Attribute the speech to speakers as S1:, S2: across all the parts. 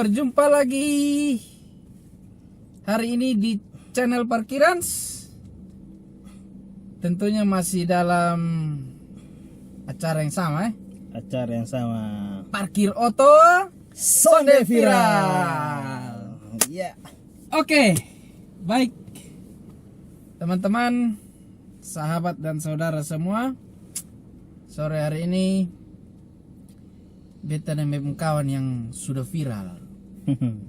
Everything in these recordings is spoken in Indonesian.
S1: berjumpa lagi hari ini di channel Parkirans. Tentunya masih dalam acara yang sama
S2: Acara yang sama.
S1: Parkir Oto Sonde Viral.
S2: Ya.
S1: Oke, baik teman-teman, sahabat dan saudara semua. Sore hari ini beta dan kawan yang sudah viral.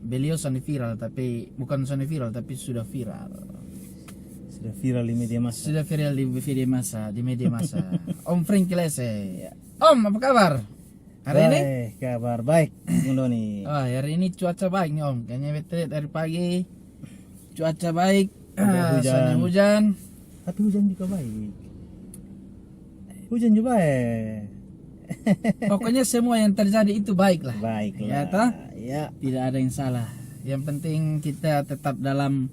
S1: Beliau sonde viral tapi bukan sonde viral tapi sudah viral.
S2: Sudah viral di media massa.
S1: Sudah viral di media massa. Om Franky Lese. Om, apa kabar? Hari ini?
S2: Kabar baik, Bung Doni.
S1: Oh, hari ini cuaca baik nih Om. Kayaknya beta dari pagi cuaca baik.
S2: Ada hujan.
S1: Hujan.
S2: Tapi hujan juga baik. Hujan juga baik.
S1: Pokoknya semua yang terjadi itu baik lah.
S2: Baik lah.
S1: Ya toh?
S2: Ya.
S1: Tidak ada yang salah. Yang penting kita tetap dalam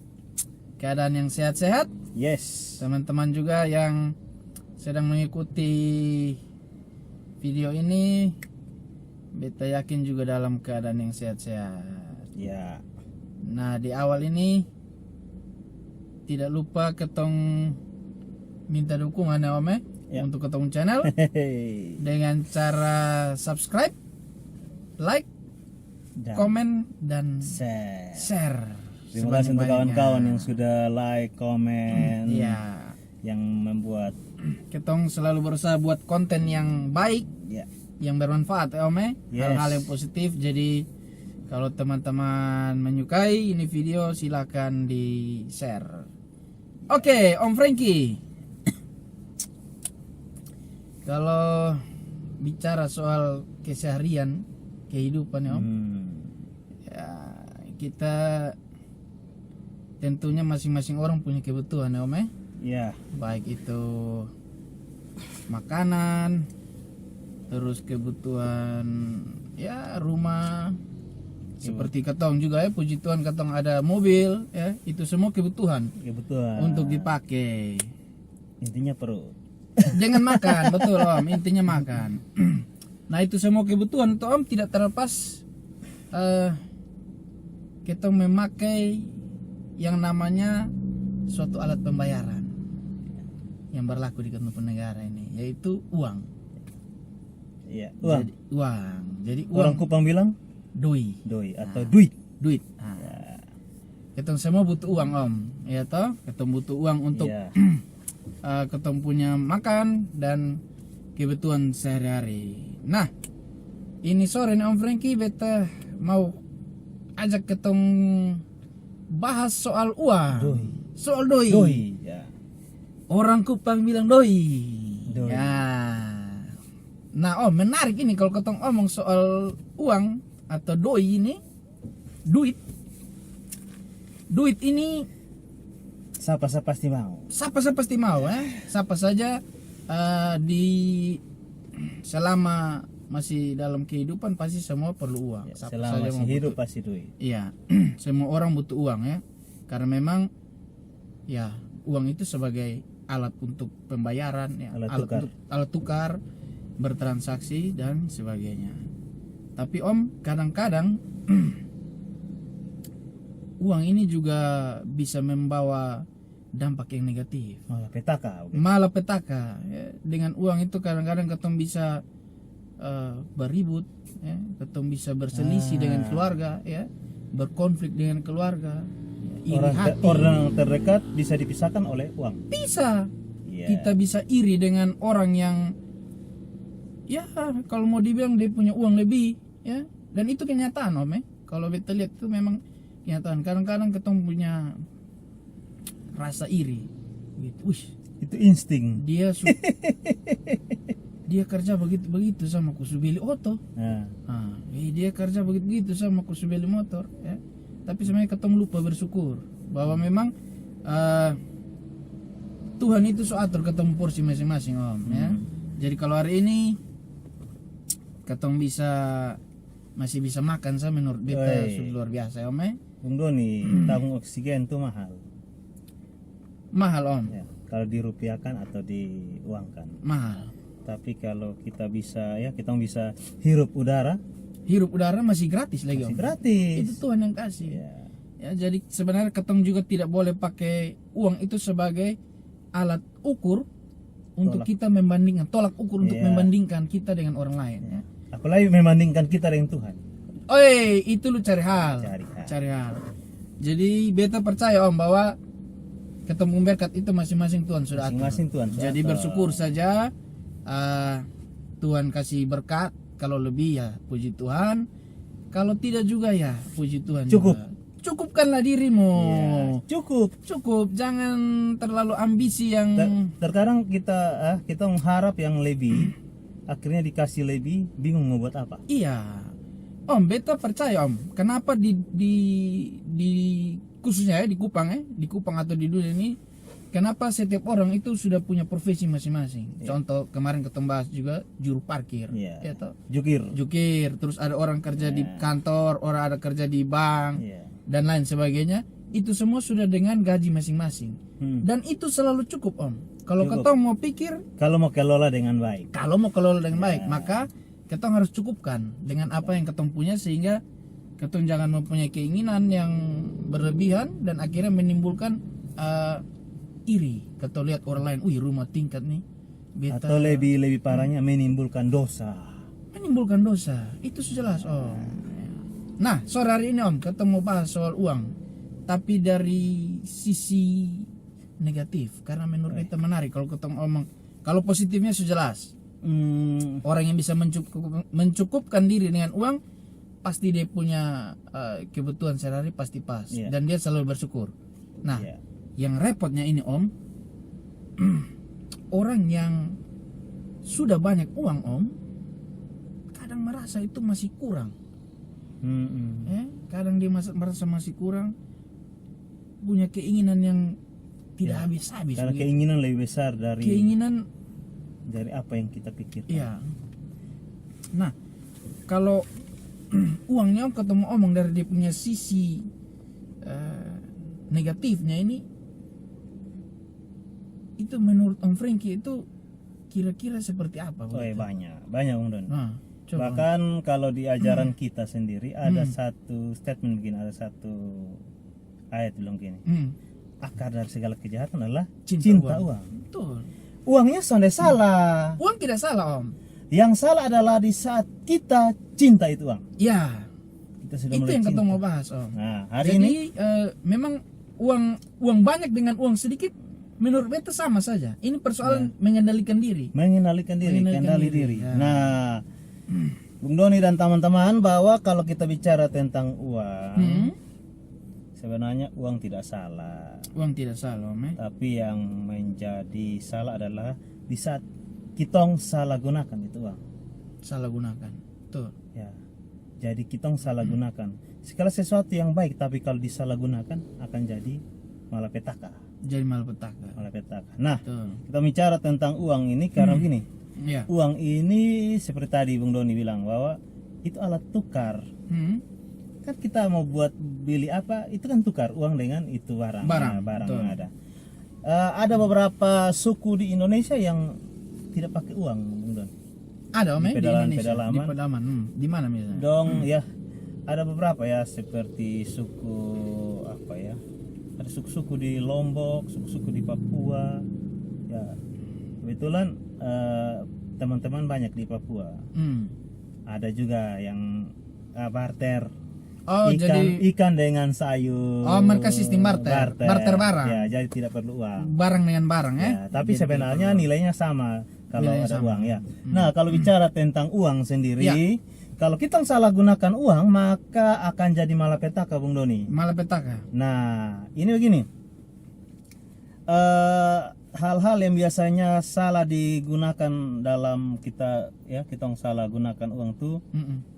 S1: keadaan yang sehat-sehat.
S2: Yes.
S1: Teman-teman juga yang sedang mengikuti video ini, beta yakin juga dalam keadaan yang sehat-sehat.
S2: Ya.
S1: Nah, di awal ini tidak lupa ketong minta dukungan ya Om
S2: Ya.
S1: untuk ketong channel dengan cara subscribe, like,
S2: Dan
S1: komen dan
S2: share.
S1: share.
S2: Terima kasih untuk kawan-kawan yang sudah like, komen,
S1: Iya.
S2: yang membuat
S1: Ketong selalu berusaha buat konten yang baik,
S2: ya.
S1: yang bermanfaat ya Om
S2: Yes.
S1: hal-hal yang positif. Jadi kalau teman-teman menyukai ini video, silakan di share. Oke, Om Franky, kalau bicara soal keseharian kehidupan ya Om, ya, kita tentunya masing-masing orang punya kebutuhan ya Om
S2: Ya.
S1: baik itu makanan, terus kebutuhan ya rumah, seperti ketong juga ya, puji Tuhan ketong ada mobil ya, itu semua kebutuhan untuk dipakai.
S2: Intinya perut.
S1: Jangan makan, betul Om, intinya makan. Nah, itu semua kebutuhan tuh Om tidak terlepas ketong memakai yang namanya suatu alat pembayaran yang berlaku di kantor negara ini, yaitu uang.
S2: Iya, uang.
S1: Jadi
S2: Orang
S1: uang
S2: Kupang bilang
S1: doi
S2: atau duit.
S1: duit. Ketong semua butuh uang Om, ya toh? Ketong butuh uang untuk
S2: Iya.
S1: ketong punya makan dan kebutuhan sehari-hari. Nah, ini sore nih Om Franky, beta mau ajak ketong bahas soal uang.
S2: Doi.
S1: Soal doi.
S2: Doi. Ya.
S1: Orang Kupang bilang doi.
S2: Doi.
S1: Ya. Nah, Om, menarik ini kalau ketong omong soal uang atau doi ini. Duit. Duit ini
S2: Siapa pasti mau.
S1: siapa pasti mau siapa saja di selama masih dalam kehidupan pasti semua perlu uang.
S2: Ya,
S1: Siapa
S2: selama
S1: saja
S2: masih
S1: mau
S2: hidup
S1: butuh.
S2: pasti duit.
S1: Iya, semua orang butuh uang ya. Karena memang ya uang itu sebagai alat untuk pembayaran ya, alat tukar, bertransaksi dan sebagainya. Tapi Om, kadang-kadang uang ini juga bisa membawa dampak yang negatif. Malapetaka ya. Dengan uang itu kadang-kadang ketong bisa beribut ya. Ketong bisa berselisih dengan keluarga ya, berkonflik dengan keluarga ya.
S2: Orang terdekat bisa dipisahkan oleh uang.
S1: Bisa
S2: Ya.
S1: kita bisa iri dengan orang yang ya kalau mau dibilang dia punya uang lebih ya, dan itu kenyataan Om kalau kita lihat itu memang kenyataan. Kadang-kadang ketong punya rasa iri gitu. Wih,
S2: Itu insting.
S1: dia dia kerja begitu sama kusubeli oto.
S2: Nah,
S1: Dia kerja begitu sama kusubeli motor ya. Tapi sebenarnya ketong lupa bersyukur bahwa memang Tuhan itu so atur ketong porsi masing-masing Om ya. Jadi kalau hari ini ketong masih bisa makan sama menurut beta sudah luar biasa Om
S2: Bung Doni, tabung oksigen itu mahal.
S1: Mahal Om.
S2: Ya, kalau dirupiahkan atau diuangkan.
S1: Mahal.
S2: Tapi kalau kita bisa hirup udara,
S1: hirup udara masih gratis lagi
S2: Masih
S1: Om.
S2: gratis.
S1: Itu Tuhan yang kasih.
S2: Ya.
S1: Ya, jadi sebenarnya ketong juga tidak boleh pakai uang itu sebagai alat ukur untuk
S2: Tolak.
S1: kita membandingkan, tolak ukur untuk
S2: Iya.
S1: membandingkan kita dengan orang lain. Ya.
S2: Apalagi membandingkan kita dengan Tuhan.
S1: Oi, itu lu cari hal.
S2: Cari hal.
S1: Jadi beta percaya Om bahwa ketemu berkat itu masing-masing Tuhan sudah atur.
S2: Masing-masing Tuhan sudah
S1: Jadi
S2: atur.
S1: bersyukur saja. Tuhan kasih berkat. Kalau lebih ya puji Tuhan. Kalau tidak juga ya puji Tuhan.
S2: Cukup.
S1: Juga. Cukupkanlah dirimu.
S2: Ya, cukup.
S1: Cukup. Jangan terlalu ambisi yang.
S2: Terkadang kita mengharap yang lebih, akhirnya dikasih lebih, bingung mau buat apa.
S1: Iya. Om, beta percaya Om. Kenapa di khususnya ya di Kupang atau di dunia ini, kenapa setiap orang itu sudah punya profesi masing-masing. Contoh kemarin ketemu bahas juga juru parkir,
S2: Iya.
S1: ya toh?
S2: Jukir.
S1: Terus ada orang kerja di kantor, orang ada kerja di bank
S2: Iya.
S1: dan lain sebagainya. Itu semua sudah dengan gaji masing-masing. Dan itu selalu cukup Om. Kalau
S2: Cukup.
S1: ketong mau pikir,
S2: Kalau mau kelola dengan baik.
S1: kalau mau kelola dengan baik, maka ketong harus cukupkan dengan apa yang ketong punya sehingga ketong jangan mempunyai keinginan yang berlebihan dan akhirnya menimbulkan iri. Ketong lihat orang lain, rumah tingkat nih, beta
S2: Atau lebih parahnya menimbulkan dosa.
S1: menimbulkan dosa. Itu jelas Om. Nah, sore hari ini Om, ketong mau bahas soal uang, tapi dari sisi negatif. Karena menurut beta menarik kalau ketong ngomong. Kalau positifnya sudah jelas. Orang yang bisa mencukupkan diri dengan uang pasti dia punya kebutuhan sehari-hari pasti pas.
S2: Iya.
S1: Dan dia selalu bersyukur. Nah,
S2: Iya.
S1: yang repotnya ini Om, orang yang sudah banyak uang Om, kadang merasa itu masih kurang. Kadang dia merasa masih kurang, punya keinginan yang tidak habis-habis.
S2: Karena
S1: begitu.
S2: keinginan lebih besar dari apa yang kita pikirkan.
S1: Iya. Nah, kalau uangnya Om ketemu omong dari dia punya sisi negatifnya ini, itu menurut Om Frankie itu kira-kira seperti apa?
S2: Banyak Om Don.
S1: Nah, coba.
S2: Bahkan kalau di ajaran kita sendiri ada satu statement begini, ada satu ayat bilang gini. Akar dari segala kejahatan adalah cinta uang.
S1: Betul.
S2: Uangnya sudah salah.
S1: Uang tidak salah Om.
S2: Yang salah adalah di saat kita cinta itu uang.
S1: Ya.
S2: Kita sudah
S1: Itu
S2: mulai
S1: yang
S2: cinta.
S1: kita mau bahas Om.
S2: Nah, hari
S1: Jadi
S2: ini
S1: memang uang banyak dengan uang sedikit menurut beta sama saja. Ini persoalan mengendalikan diri.
S2: mengendalikan diri, kendali diri.
S1: Ya.
S2: Nah, Bung Doni dan teman-teman, bahwa kalau kita bicara tentang uang, sebenarnya uang tidak salah.
S1: Uang tidak salah Om.
S2: Tapi yang menjadi salah adalah di saat kitong salah gunakan itu uang.
S1: Salah gunakan. Betul.
S2: Ya. Jadi kitong salah gunakan. Segala sesuatu yang baik tapi kalau disalahgunakan akan jadi malapetaka.
S1: Jadi malapetaka.
S2: Nah,
S1: Betul.
S2: kita bicara tentang uang ini karena begini.
S1: Ya.
S2: Uang ini seperti tadi Bung Doni bilang bahwa itu alat tukar. Kan kita mau buat beli apa, itu kan tukar uang dengan itu barang.
S1: Barang,
S2: Barang
S1: betul.
S2: yang ada. Ada beberapa suku di Indonesia yang tidak pakai uang, Bung Don.
S1: Ada Om
S2: Di
S1: di Indonesia.
S2: pedalaman.
S1: Di pedalaman. Di mana misalnya?
S2: Dong ya, ada beberapa ya seperti suku apa ya? Ada suku-suku di Lombok, suku-suku di Papua. Ya, kebetulan teman-teman banyak di Papua. Ada juga yang barter.
S1: Oh,
S2: ikan dengan sayur.
S1: Oh, mereka sistem barter barang.
S2: Ya, jadi tidak perlu uang.
S1: Barang dengan barang ya.
S2: Tapi
S1: Jadi
S2: sebenarnya nilainya sama kalau
S1: Nilainya
S2: ada
S1: sama.
S2: uang ya. Nah, kalau bicara tentang uang sendiri,
S1: Ya.
S2: kalau kita salah gunakan uang maka akan jadi malapetaka, Bung Doni.
S1: malapetaka.
S2: Nah, ini begini. Hal-hal yang biasanya salah digunakan dalam kita salah gunakan uang tuh.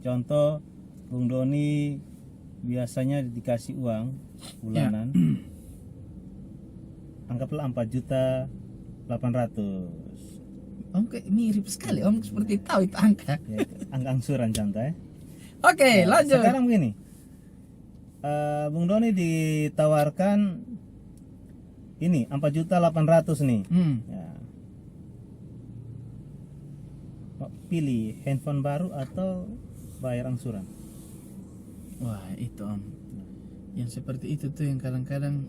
S2: Contoh, Bung Doni biasanya dikasih uang bulanan. Anggaplah 4.800.000.
S1: Om kayak mirip sekali Om, seperti tahu itu angka.
S2: Ya, angka angsuran contoh ya.
S1: Oke,
S2: Nah,
S1: lanjut.
S2: sekarang begini. Bung Doni ditawarkan ini 4.800.000 nih. Ya. Pilih handphone baru atau bayar angsuran.
S1: Wah itu Om, yang seperti itu tuh yang kadang-kadang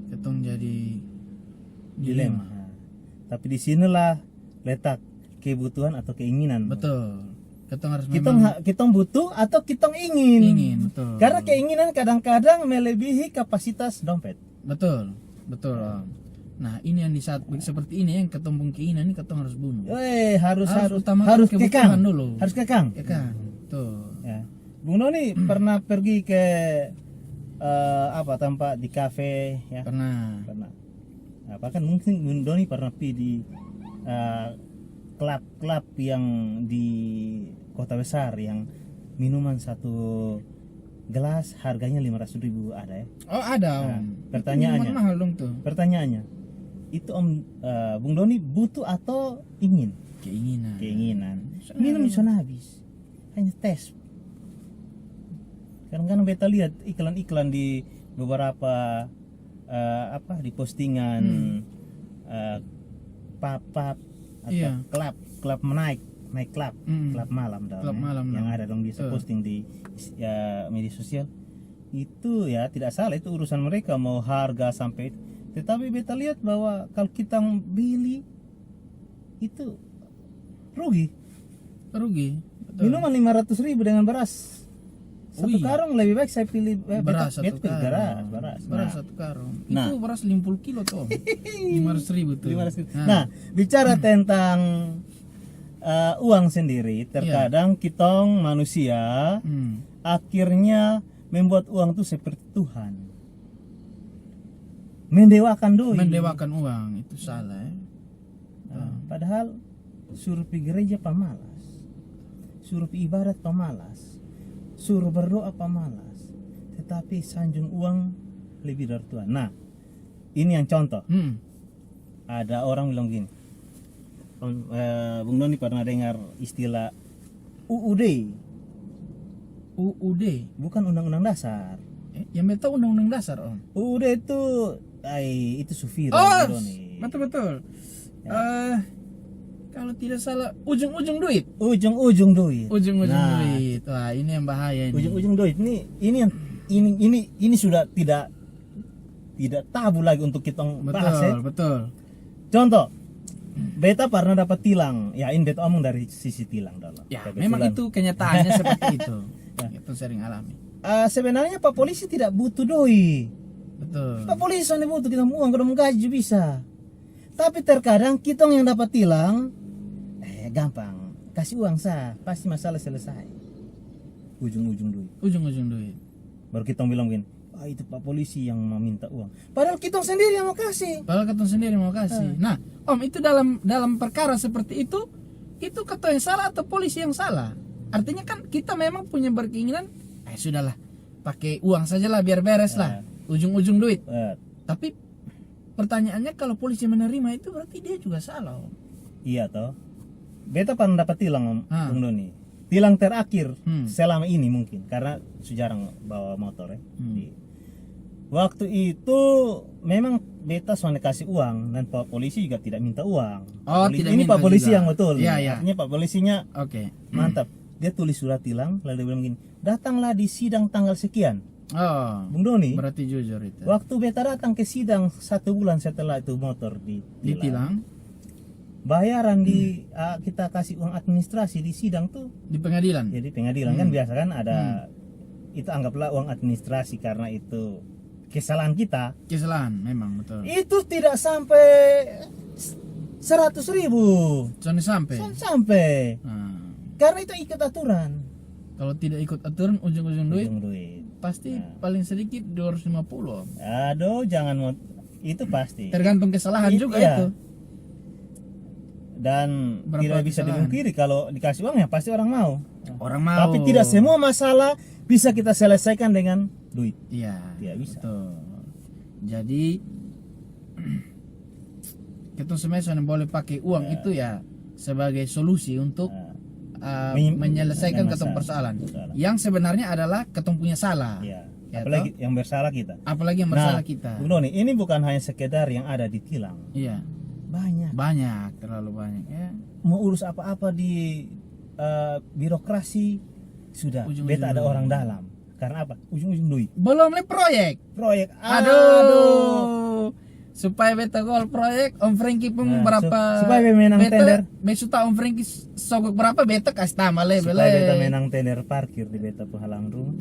S1: ketong jadi dilema.
S2: Nah, tapi di sinilah letak kebutuhan atau keinginan.
S1: Betul. Ketong harus
S2: Kita butuh atau kita ingin.
S1: ingin, betul.
S2: Karena keinginan kadang-kadang melebihi kapasitas dompet.
S1: Betul, betul Om. Nah ini yang di saat seperti ini yang ketemu keinginan ini ketong harus bunuh.
S2: Harus
S1: utamakan kebutuhan
S2: kekang
S1: dulu.
S2: Harus kekang.
S1: Kekang. Tuh.
S2: Ya. Bung Doni pernah pergi ke tempat di kafe ya?
S1: Pernah.
S2: Apa kan mungkin Bung Doni pernah pergi di klub-klub yang di kota besar yang minuman satu gelas harganya 500.000 ada ya?
S1: Oh ada Om.
S2: Nah, pertanyaannya.
S1: Itu mahal dong tuh.
S2: Pertanyaannya, itu Bung Doni butuh atau ingin?
S1: Keinginan.
S2: Minum bisa habis, hanya tes. Kadang-kadang beta lihat iklan-iklan di beberapa di postingan pub atau
S1: Iya.
S2: klub naik klub malam dalamnya,
S1: Klub malam
S2: yang
S1: dong.
S2: ada dong bisa posting di media sosial. Itu ya tidak salah, itu urusan mereka mau harga sampai itu. Tetapi beta lihat bahwa kalau kita beli itu rugi.
S1: Betul.
S2: Minuman 500.000 dengan beras satu
S1: Iya.
S2: karung, lebih baik saya pilih
S1: Beras satu
S2: beta pilih
S1: karung.
S2: beras.
S1: Beras satu karung.
S2: Nah.
S1: Itu beras 50 kilo tuh Om. 500.000 tuh.
S2: 500.000. Nah, bicara tentang uang sendiri, terkadang kitong manusia akhirnya membuat uang itu seperti Tuhan. Mendewakan
S1: uang itu salah ya.
S2: Padahal suruh pergi gereja pemalas, suruh pergi ibadat pemalas, suruh berdoa pemalas, tetapi sanjung uang lebih dari Tuhan. Nah, ini yang contoh. Ada orang bilang gini, Bung Doni pernah dengar istilah UUD?
S1: UUD
S2: Bukan Undang-Undang Dasar.
S1: yang betul undang-undang dasar Om.
S2: UUD itu itu Sufira.
S1: Oh, betul. Kalau tidak salah ujung-ujung duit.
S2: Ujung-ujung duit.
S1: Duit. Wah, ini yang bahaya ini.
S2: Ujung-ujung duit ini sudah tidak tabu lagi untuk kita bahas ya.
S1: Betul.
S2: Contoh, beta pernah dapat tilang. Ya, ini beta omong dari sisi tilang dulu.
S1: Ya, memang itu kenyataannya seperti itu. Itu sering alami.
S2: Sebenarnya Pak Polisi tidak butuh doi.
S1: Betul.
S2: Pak Polisi hanya butuh kita uang, kalau menggaji bisa. Tapi terkadang kita yang dapat tilang, gampang, kasih uang sah, pasti masalah selesai. Ujung-ujung duit. Baru kita bilang begini, itu Pak Polisi yang meminta uang. Padahal kita sendiri yang mau kasih.
S1: Nah, Om, itu dalam perkara seperti itu kata yang salah atau polisi yang salah? Artinya kan kita memang punya berkeinginan, sudahlah, pakai uang sajalah biar beres lah, ujung-ujung duit. Tapi pertanyaannya kalau polisi menerima itu berarti dia juga salah Om. Iya
S2: toh. Beta pernah dapat tilang Om, Bung Doni. Tilang terakhir selama ini mungkin karena jarang bawa motor ya. Waktu itu memang beta soalnya kasih uang dan Pak Polisi juga tidak minta uang. Ini Pak Polisi juga yang betul.
S1: Iya.
S2: Artinya Pak Polisinya mantap. Dia tulis surat tilang lalu dia bilang gini, datanglah di sidang tanggal sekian. Bung Doni,
S1: berarti jujur itu.
S2: Waktu beta datang ke sidang 1 bulan setelah itu motor ditilang, bayaran kita kasih uang administrasi di sidang tuh
S1: di pengadilan.
S2: Jadi pengadilan kan biasa kan ada itu anggaplah uang administrasi karena itu kesalahan kita.
S1: Kesalahan memang betul.
S2: Itu tidak sampai 100.000. Sampai. Karena itu ikut aturan.
S1: Kalau tidak ikut aturan ujung-ujung duit pasti paling sedikit 250.
S2: Aduh, jangan itu pasti.
S1: Tergantung kesalahan juga itu.
S2: Dan tidak bisa dimungkiri kalau dikasih uang ya pasti orang mau. Tapi tidak semua masalah bisa kita selesaikan dengan duit.
S1: Iya.
S2: Tidak bisa.
S1: Betul. Jadi kita sebenarnya boleh pakai uang itu ya sebagai solusi untuk menyelesaikan ketemu persoalan. Yang sebenarnya adalah ketemu punya salah.
S2: Ya, apalagi yang bersalah kita.
S1: Kita.
S2: Bung Doni, ini bukan hanya sekedar yang ada di tilang.
S1: Iya.
S2: Banyak,
S1: terlalu banyak ya.
S2: Mau urus apa-apa di birokrasi sudah,
S1: Ujung-ujung
S2: beta ada
S1: duit.
S2: orang dalam. Karena apa? Ujung-ujung duit.
S1: Belum lagi proyek.
S2: Proyek.
S1: Aduh. Supaya beta gol proyek, Om Franky pun
S2: Nah,
S1: berapa?
S2: supaya beta menang tender.
S1: Besuta Om Franky sogok berapa beta kasih tambah le.
S2: Supaya beta menang tender parkir di beta halang rumah.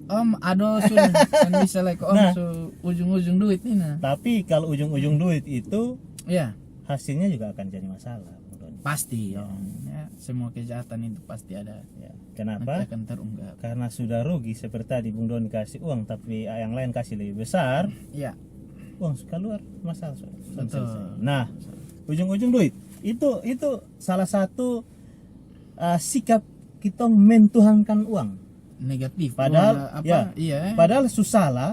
S1: Om, aduh sudah kan bisa lagi Om
S2: Nah.
S1: ujung-ujung duit ini nah.
S2: Tapi kalau ujung-ujung duit itu
S1: Ya,
S2: hasilnya juga akan jadi masalah.
S1: pasti Om. Ya, semua kejahatan itu pasti ada.
S2: Ya.
S1: Nanti
S2: Kenapa?
S1: akan terungkap.
S2: Karena sudah rugi seperti tadi Bung Doni kasih uang tapi yang lain kasih lebih besar,
S1: Ya,
S2: uang keluar masalah.
S1: betul.
S2: Nah, ujung-ujung duit itu salah satu sikap kita mentuhankan uang.
S1: Negatif.
S2: Padahal
S1: Apa?
S2: ya,
S1: Iya.
S2: padahal susah lah,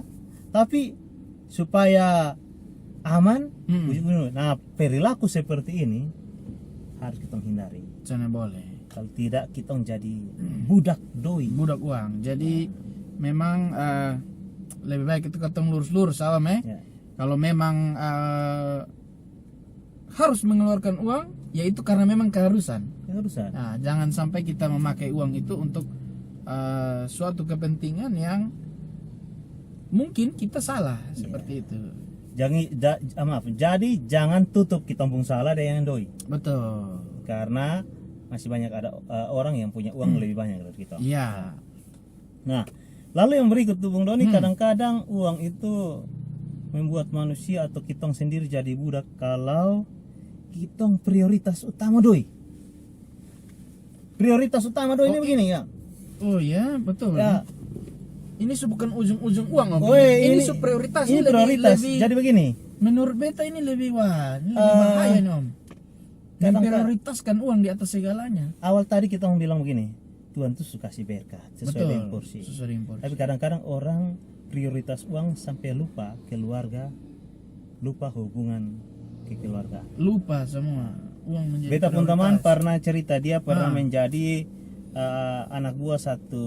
S2: tapi supaya aman.
S1: Hmm.
S2: Nah, perilaku seperti ini harus kita hindari.
S1: Jangan boleh.
S2: Kalau tidak kita jadi budak doi.
S1: Budak uang. Jadi memang lebih baik itu ketemu lurus-lurus awam
S2: Ya.
S1: Kalau memang harus mengeluarkan uang, yaitu karena memang keharusan.
S2: Keharusan.
S1: Nah, jangan sampai kita memakai uang itu untuk suatu kepentingan yang mungkin kita salah seperti itu.
S2: Jadi jangan tutup kita pun salah dengan doi.
S1: Betul.
S2: Karena masih banyak ada orang yang punya uang lebih banyak dari kita.
S1: Iya.
S2: Nah, lalu yang berikut tuh Bung Doni, kadang-kadang uang itu membuat manusia atau kita sendiri jadi budak kalau kita prioritas utama doi. Prioritas utama doi ini begini ya.
S1: Oh ya, betul.
S2: Ya.
S1: Ini bukan ujung-ujung uang Om.
S2: Woi,
S1: ini prioritas.
S2: Ini
S1: lebih-
S2: prioritas.
S1: lebih-
S2: Jadi begini.
S1: menurut beta ini lebih ini lebih bahaya nih Om. Memprioritaskan uang di atas segalanya.
S2: Awal tadi kita mau bilang begini, Tuhan tuh suka kasih berkat sesuai dengan porsi.
S1: Sesuai dengan porsi.
S2: Tapi kadang-kadang orang prioritas uang sampai lupa keluarga, lupa hubungan ke keluarga.
S1: Lupa semua uang menjadi
S2: Beta pun teman
S1: prioritas.
S2: pernah cerita dia pernah menjadi anak buah satu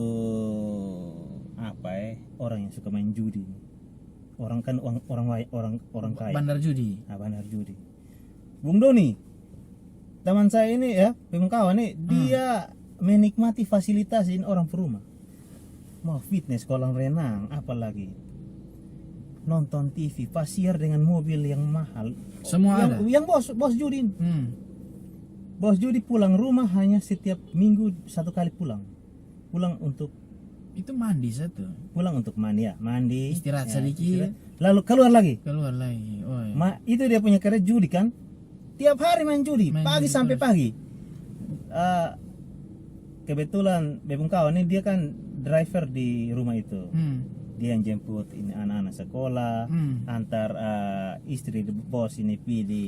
S2: orang yang suka main judi. Orang kan orang kaya.
S1: Bandar judi.
S2: Bandar judi. Bung Doni, teman saya ini ya, kawan nih, dia menikmati fasilitas ini orang perumah. Mau fitness, kolam renang, apalagi nonton TV, pasiar dengan mobil yang mahal.
S1: Semua ada.
S2: Yang bos judi. Bos judi pulang rumah hanya setiap minggu 1 kali pulang. Pulang untuk
S1: mandi satu.
S2: Pulang untuk mandi ya, mandi.
S1: Istirahat
S2: ya,
S1: sedikit.
S2: Lalu keluar lagi.
S1: Keluar lagi. Oh, iya.
S2: Itu dia punya kerja judi kan. Tiap hari main judi, pagi
S1: judi
S2: sampai
S1: terus.
S2: pagi. Kebetulan bebung kawan ini dia kan driver di rumah itu. Dia yang jemput ini anak-anak sekolah, antar istri bos ini pergi di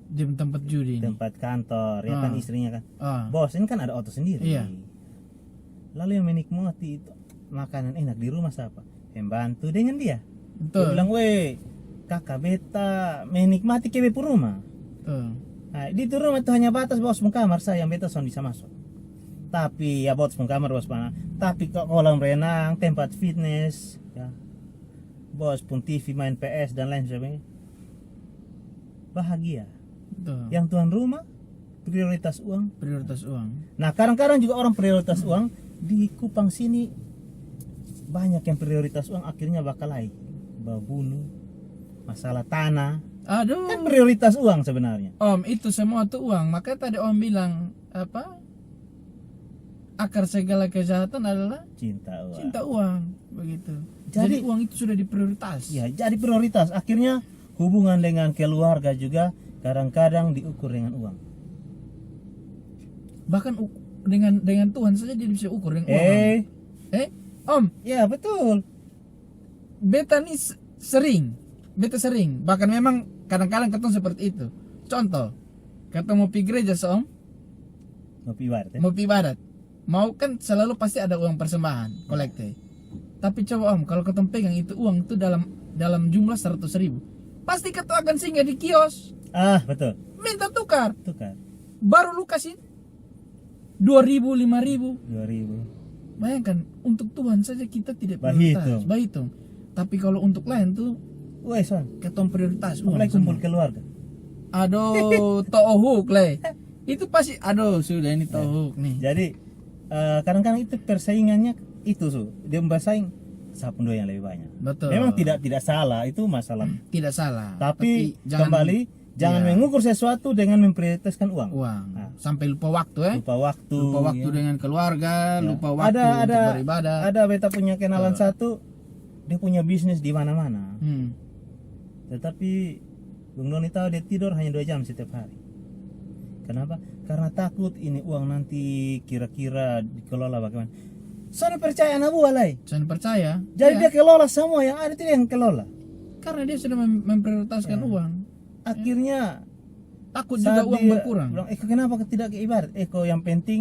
S1: Di tempat judi ini.
S2: tempat kantor, ya kan istrinya kan. Bos ini kan ada auto sendiri.
S1: Iya.
S2: Lalu yang menikmati itu makanan enak di rumah siapa? Pembantu dengan dia. Dia
S1: Betul.
S2: bilang, "Weh, kakak beta menikmati kebe rumah."
S1: Betul.
S2: Nah, di itu rumah itu hanya batas bos pun kamar saya yang beta bisa masuk. Tapi ya bos pun kamar bos mana. Tapi ke kolam renang, tempat fitness, ya. Bos pun TV main PS dan lain sebagainya. Bahagia.
S1: Betul.
S2: Yang tuan rumah prioritas uang.
S1: Prioritas uang.
S2: Nah, kadang-kadang juga orang prioritas uang di Kupang sini banyak yang prioritas uang akhirnya bakal lagi bunuh, masalah tanah.
S1: Aduh.
S2: Kan prioritas uang sebenarnya.
S1: Om, itu semua tuh uang. Makanya tadi Om bilang akar segala kejahatan adalah
S2: Cinta uang.
S1: cinta uang, begitu.
S2: Jadi-
S1: Jadi uang itu sudah diprioritas.
S2: Ya, jadi prioritas. Akhirnya hubungan dengan keluarga juga kadang-kadang diukur dengan uang.
S1: Bahkan dengan Tuhan saja dia bisa ukur dengan uang. Om,
S2: Ya betul.
S1: beta nih sering. Bahkan memang kadang-kadang ketemu seperti itu. Contoh, ketemu pi gereja Om,
S2: Ngopi ibarat ya.
S1: mau pi ibadat, mau kan selalu pasti ada uang persembahan, kolekte. Tapi coba Om, kalau ketemu pegang itu uang itu dalam jumlah 100.000, pasti ketemu akan singgah di kios,
S2: Betul.
S1: minta tukar.
S2: Tukar
S1: Baru lu kasih 2.000, 5.000.
S2: 2000.
S1: Bayangkan, untuk Tuhan saja kita tidak
S2: Bahitung.
S1: prioritas. Bahitung. Tapi kalau untuk lain tuh
S2: Woi, son.
S1: ketemu prioritas uang
S2: Apalagi
S1: semua.
S2: kumpul keluarga.
S1: Aduh, tohuk le. Itu pasti aduh sudah ini tahu nih.
S2: Jadi kadang-kadang itu persaingannya itu dia bersaing siapa dua yang lebih banyak.
S1: Betul.
S2: Memang tidak salah, itu masalah.
S1: Tidak salah.
S2: Tapi
S1: jangan,
S2: kembali jangan
S1: iya,
S2: mengukur sesuatu dengan memprioritaskan uang.
S1: Nah, sampai lupa waktu
S2: Lupa waktu.
S1: Lupa waktu
S2: ya.
S1: dengan keluarga,
S2: Ya.
S1: lupa waktu untuk beribadah.
S2: Ada beta punya kenalan satu, dia punya bisnis di mana-mana. Tetapi Bung Doni tahu dia tidur hanya 2 jam setiap hari. Kenapa? Karena takut ini uang nanti kira-kira dikelola bagaimana. Soalnya percaya anak buah lah.
S1: Saya percaya.
S2: Jadi
S1: ya,
S2: dia kelola semua yang ada itu dia yang kelola.
S1: karena dia sudah memprioritaskan uang.
S2: Akhirnya
S1: Takut juga
S2: saat
S1: uang
S2: dia
S1: berkurang.
S2: bilang, kenapa tidak ke ibarat? Yang penting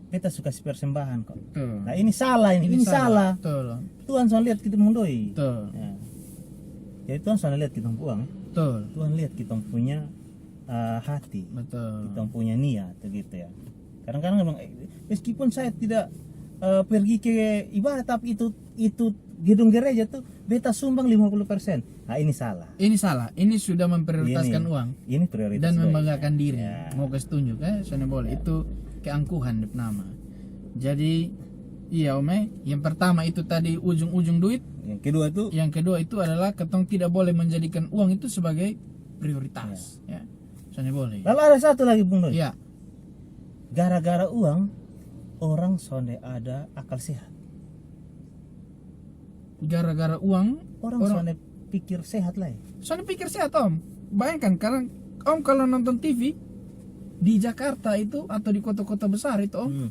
S2: kita suka persembahan kok.
S1: Tuh.
S2: Nah ini salah ini salah.
S1: Betul.
S2: Tuhan soal lihat kita mendoi.
S1: Betul.
S2: Ya. Jadi Tuhan soal lihat kita uang.
S1: Betul.
S2: Tuhan lihat kita punya hati.
S1: Betul.
S2: Kita punya niat gitu ya. Kadang-kadang memang meskipun saya tidak pergi ke ibadah tapi itu gedung gereja tuh beta sumbang 50%. Nah ini salah.
S1: Ini salah. Ini sudah memprioritaskan uang
S2: Ini prioritas
S1: dan
S2: doi.
S1: membanggakan diri.
S2: Ya.
S1: Mau kasih tunjuk sana boleh. Itu keangkuhan nama. Jadi iya yang pertama itu tadi ujung-ujung duit.
S2: Yang kedua tuh
S1: Yang kedua itu adalah ketong tidak boleh menjadikan uang itu sebagai prioritas. Ya. Sana boleh.
S2: lalu ada satu lagi Bung Doi.
S1: Ya.
S2: Gara-gara uang orang sonde ada akal sehat.
S1: Gara-gara uang
S2: Orang sonde pikir sehat lah.
S1: soalnya pikir sehat om. Bayangkan karena om kalau nonton TV di Jakarta itu atau di kota-kota besar itu om,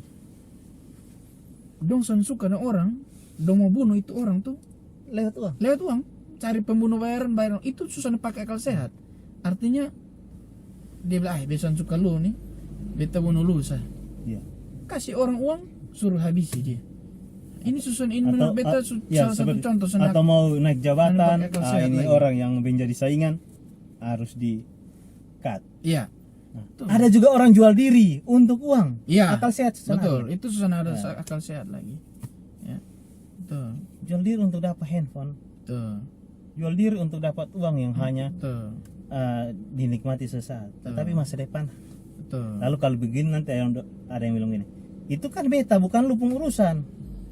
S1: dong suka ada orang, dong mau bunuh itu orang tuh
S2: Lewat uang.
S1: cari pembunuh bayaran itu susah pakai akal sehat. Artinya dia bilang besan suka lu nih, beta bunuh lu sah.
S2: Iya.
S1: Kasih orang uang suruh habisi dia. Ini susun ini
S2: Atau-
S1: menurut beta
S2: ya,
S1: salah satu
S2: seperti-
S1: contoh
S2: atau mau naik jabatan,
S1: pakai akal sehat
S2: ini
S1: lagi.
S2: orang yang menjadi saingan harus di cut.
S1: Iya.
S2: Nah,
S1: Tuh.
S2: ada juga orang jual diri untuk uang.
S1: Iya.
S2: Akal sehat susana.
S1: Betul, itu susah ada
S2: Ya.
S1: akal sehat lagi. Ya. Betul.
S2: Jual diri untuk dapat handphone.
S1: Betul.
S2: Jual diri untuk dapat uang yang hanya
S1: Betul.
S2: dinikmati sesaat, tetapi masa depan.
S1: Betul.
S2: Lalu kalau begini nanti ada yang bilang gini, itu kan beta bukan lu pengurusan.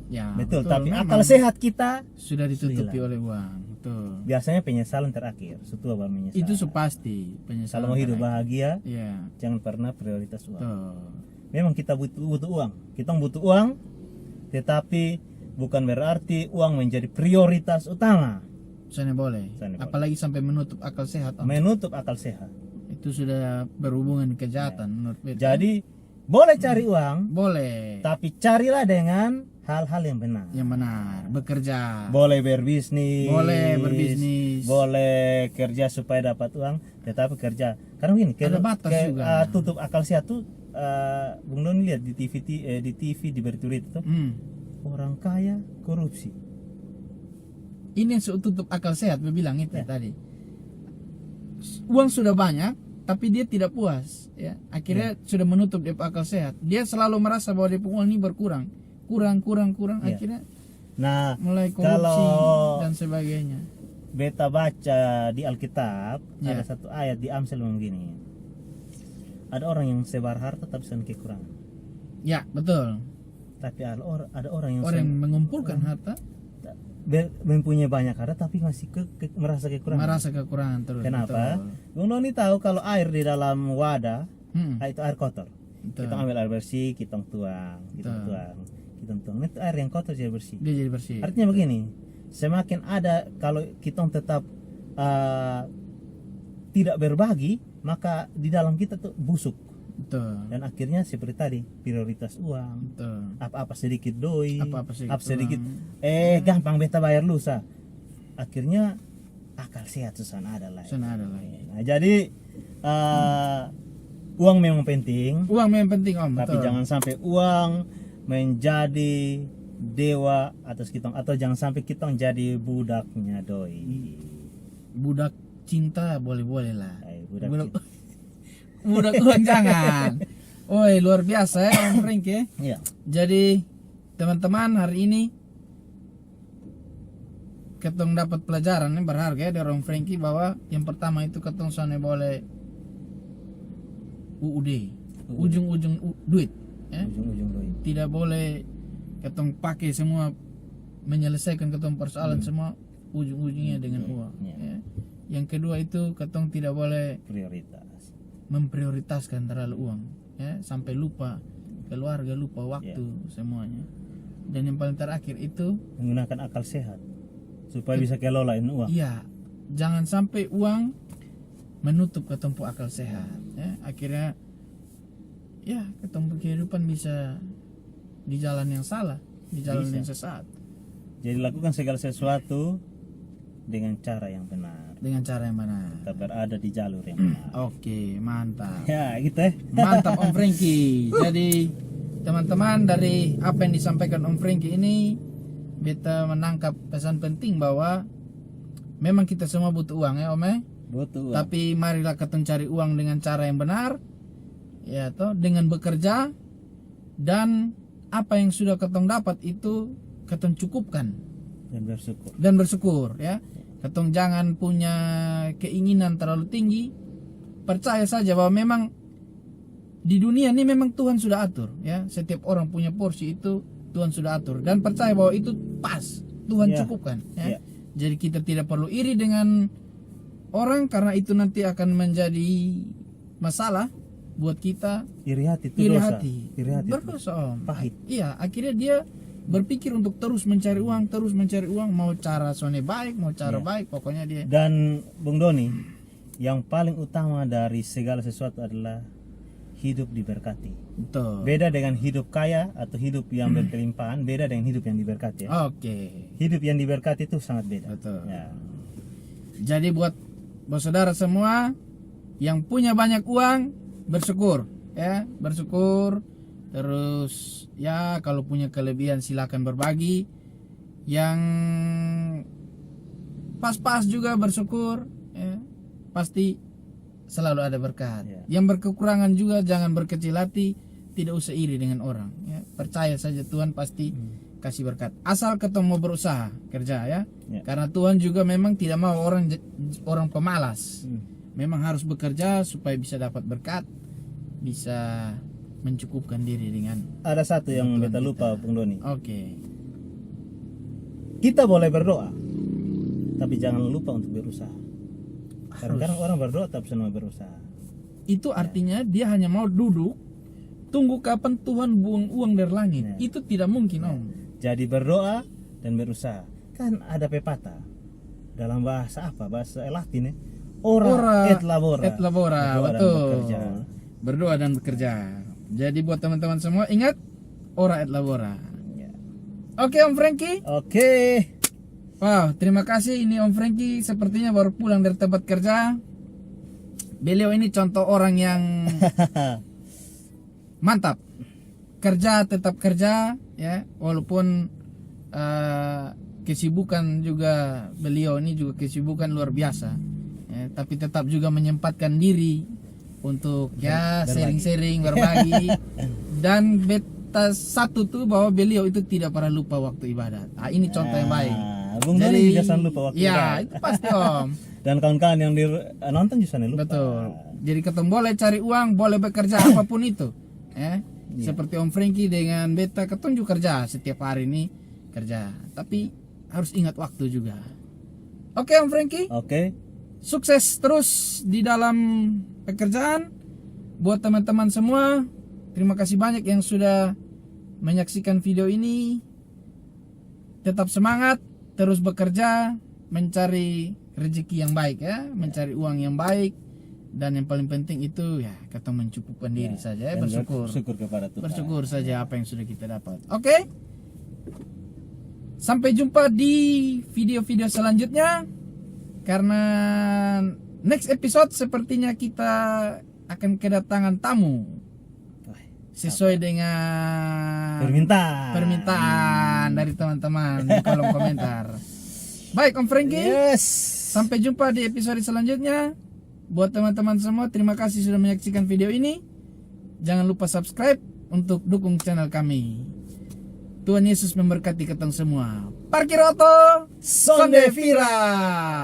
S1: Ya,
S2: Betul, tapi
S1: memang
S2: akal sehat kita
S1: sudah ditutupi
S2: hilang.
S1: oleh uang. Betul.
S2: biasanya penyesalan terakhir. Setua baru menyesal.
S1: Itu pasti penyesalan.
S2: Kalau mau hidup
S1: terakhir.
S2: bahagia,
S1: Iya.
S2: jangan pernah prioritas uang.
S1: Betul.
S2: Memang kita butuh uang. Kita butuh uang, tetapi bukan berarti uang menjadi prioritas utama.
S1: Sana boleh.
S2: Sana boleh.
S1: Apalagi sampai menutup akal sehat. Om.
S2: Menutup akal sehat.
S1: Itu sudah berhubungan kejahatan menurut beta.
S2: Jadi boleh cari uang,
S1: boleh.
S2: tapi carilah dengan hal-hal yang benar.
S1: Yang benar, bekerja.
S2: Boleh berbisnis.
S1: Boleh berbisnis.
S2: Boleh kerja supaya dapat uang, tetapi kerja. Karena begini,
S1: Ada batas juga.
S2: tutup akal sehat tuh Bung Doni lihat di TV di berita itu orang kaya korupsi.
S1: Ini yang tutup akal sehat, gue bilang itu
S2: Ya.
S1: tadi. Uang sudah banyak, tapi dia tidak puas. Ya, akhirnya sudah menutup dia akal sehat. Dia selalu merasa bahwa dia uang ini berkurang, kurang.
S2: Ya.
S1: Akhirnya
S2: Nah,
S1: mulai korupsi
S2: kalau
S1: dan sebagainya.
S2: beta baca di Alkitab
S1: Ya.
S2: ada satu ayat di Amsal yang begini. Ada orang yang sebar harta tapi sedang kekurangan.
S1: Ya, betul.
S2: Tapi ada orang yang
S1: Orang yang mengumpulkan harta
S2: mempunyai banyak harta tapi masih merasa kekurangan.
S1: merasa kekurangan terus.
S2: Kenapa?
S1: Betul.
S2: Bung Doni tahu kalau air di dalam wadah itu air kotor.
S1: Betul.
S2: Kita ambil air bersih, kita tuang. Itu air yang kotor jadi bersih.
S1: Dia jadi bersih.
S2: Artinya begini, semakin ada kalau kita tetap tidak berbagi, maka di dalam kita tuh busuk.
S1: Betul.
S2: Dan akhirnya seperti tadi, prioritas uang.
S1: Betul.
S2: Apa-apa sedikit doi,
S1: Apa-apa sedikit
S2: gampang beta bayar lusa. Akhirnya akal sehat susana ada lah.
S1: Sana ada lagi.
S2: Nah, jadi uang memang penting,
S1: Uang memang penting om.
S2: tapi
S1: betul.
S2: jangan sampai uang menjadi dewa atas kita, atau jangan sampai kita jadi budaknya doi.
S1: Budak cinta boleh-boleh lah.
S2: Budak
S1: Budak, budak uang jangan. Oi luar biasa ya Om Frank ya.
S2: Iya.
S1: Jadi teman-teman hari ini ketong dapat pelajaran yang berharga ya dari Om Franky bahwa yang pertama itu ketong sana boleh UUD. ujung-ujung duit. Ya.
S2: Ujung-ujung duit.
S1: Tidak boleh ketong pakai semua menyelesaikan ketong persoalan semua ujung-ujungnya dengan uang. Ya. Yang kedua itu ketong tidak boleh
S2: Prioritas.
S1: memprioritaskan terlalu uang, ya, sampai lupa keluarga, lupa waktu semuanya. Dan yang paling terakhir itu
S2: Menggunakan akal sehat supaya bisa kelolain uang.
S1: iya, jangan sampai uang menutup ketumpu akal sehat, ya. Akhirnya ya ketumpu kehidupan bisa di jalan yang salah, di jalan
S2: Bisa.
S1: yang sesat,
S2: Jadi lakukan segala sesuatu dengan cara yang benar.
S1: dengan cara yang benar.
S2: Kita berada di jalur yang benar.
S1: Oke, mantap.
S2: Ya gitu ya.
S1: Mantap Om Frankie. Jadi teman-teman, dari apa yang disampaikan Om Frankie ini, beta menangkap pesan penting bahwa memang kita semua butuh uang, ya Om, ya.
S2: Betul.
S1: Tapi marilah ketong cari uang dengan cara yang benar, ya toh, dengan bekerja, dan apa yang sudah ketong dapat itu ketong cukupkan
S2: Dan bersyukur.
S1: dan bersyukur, ya. Ketong jangan punya keinginan terlalu tinggi. Percaya saja bahwa memang di dunia ini memang Tuhan sudah atur, ya. Setiap orang punya porsi itu Tuhan sudah atur, dan percaya bahwa itu pas, Tuhan
S2: Ya.
S1: cukupkan, ya.
S2: Ya.
S1: Jadi kita tidak perlu iri dengan orang, karena itu nanti akan menjadi masalah buat kita.
S2: Iri hati itu
S1: Iri
S2: dosa.
S1: hati,
S2: Iri hati itu
S1: berdosa, Om.
S2: pahit.
S1: Iya, akhirnya dia berpikir untuk terus mencari uang, mau cara sone baik, mau cara
S2: Iya.
S1: baik, pokoknya dia.
S2: Dan Bung Doni, yang paling utama dari segala sesuatu adalah hidup diberkati.
S1: Betul.
S2: Beda dengan hidup kaya atau hidup yang berkelimpahan, beda dengan hidup yang diberkati ya.
S1: Oke.
S2: Hidup yang diberkati itu sangat beda.
S1: Betul.
S2: Ya.
S1: Jadi buat saudara semua yang punya banyak uang, bersyukur, ya, bersyukur. Terus ya kalau punya kelebihan silakan berbagi. Yang pas-pas juga bersyukur, ya. Pasti selalu ada berkat.
S2: Ya.
S1: Yang berkekurangan juga jangan berkecil hati, tidak usah iri dengan orang, ya. Percaya saja Tuhan pasti kasih berkat. Asal ketemu berusaha kerja, ya.
S2: Ya.
S1: Karena Tuhan juga memang tidak mau orang pemalas.
S2: Hmm.
S1: Memang harus bekerja supaya bisa dapat berkat, bisa mencukupkan diri dengan.
S2: Ada satu yang
S1: Tuhan
S2: beta lupa
S1: kita.
S2: Bung Doni.
S1: Oke.
S2: Kita boleh berdoa, tapi jangan lupa untuk berusaha. Kadang-kadang orang berdoa tapi senang berusaha.
S1: Itu artinya dia hanya mau duduk tunggu kapan Tuhan buang uang dari langit.
S2: Ya.
S1: Itu tidak mungkin, Om.
S2: Jadi berdoa dan berusaha. Kan ada pepatah dalam bahasa apa? Bahasa Latin ya. Ora et labora.
S1: Et labora,
S2: Berdoa dan
S1: betul.
S2: bekerja.
S1: Berdoa dan bekerja. Jadi buat teman-teman semua ingat, ora et labora.
S2: Ya.
S1: Oke Om Frankie.
S2: Oke.
S1: Wow, terima kasih. Ini Om Frankie sepertinya baru pulang dari tempat kerja. Beliau ini contoh orang yang mantap. Kerja tetap kerja, ya, walaupun kesibukan juga beliau ini juga kesibukan luar biasa. Ya, tapi tetap juga menyempatkan diri untuk ya
S2: Berbagi.
S1: sharing-sharing, berbagi. Dan beta satu tuh bahwa beliau itu tidak pernah lupa waktu ibadat. Ah, ini contoh yang baik.
S2: Bung Doni juga jangan lupa waktu
S1: ya,
S2: ibadat.
S1: itu pasti Om.
S2: Dan kawan-kawan yang nonton juga jangan lupa.
S1: Betul. Jadi ketemu boleh cari uang, boleh bekerja apapun itu. Seperti Om Frankie dengan beta ketemu juga kerja setiap hari ini kerja. Tapi harus ingat waktu juga. Oke Om Frankie,
S2: Oke.
S1: sukses terus di dalam pekerjaan. Buat teman-teman semua, terima kasih banyak yang sudah menyaksikan video ini. Tetap semangat, terus bekerja, mencari rezeki yang baik, ya, mencari uang yang baik, dan yang paling penting itu ya kita mencukupkan diri saja, ya,
S2: Dan
S1: bersyukur.
S2: bersyukur kepada Tuhan.
S1: Bersyukur saja apa yang sudah kita dapat. Oke. Sampai jumpa di video-video selanjutnya. Karena next episode sepertinya kita akan kedatangan tamu sesuai dengan permintaan dari teman-teman di kolom komentar. Baik Om Frankie,
S2: Yes.
S1: sampai jumpa di episode selanjutnya. Buat teman-teman semua, terima kasih sudah menyaksikan video ini. Jangan lupa subscribe untuk dukung channel kami. Tuhan Yesus memberkati keteng semua. Parkir Oto
S2: Sonde
S1: Vira.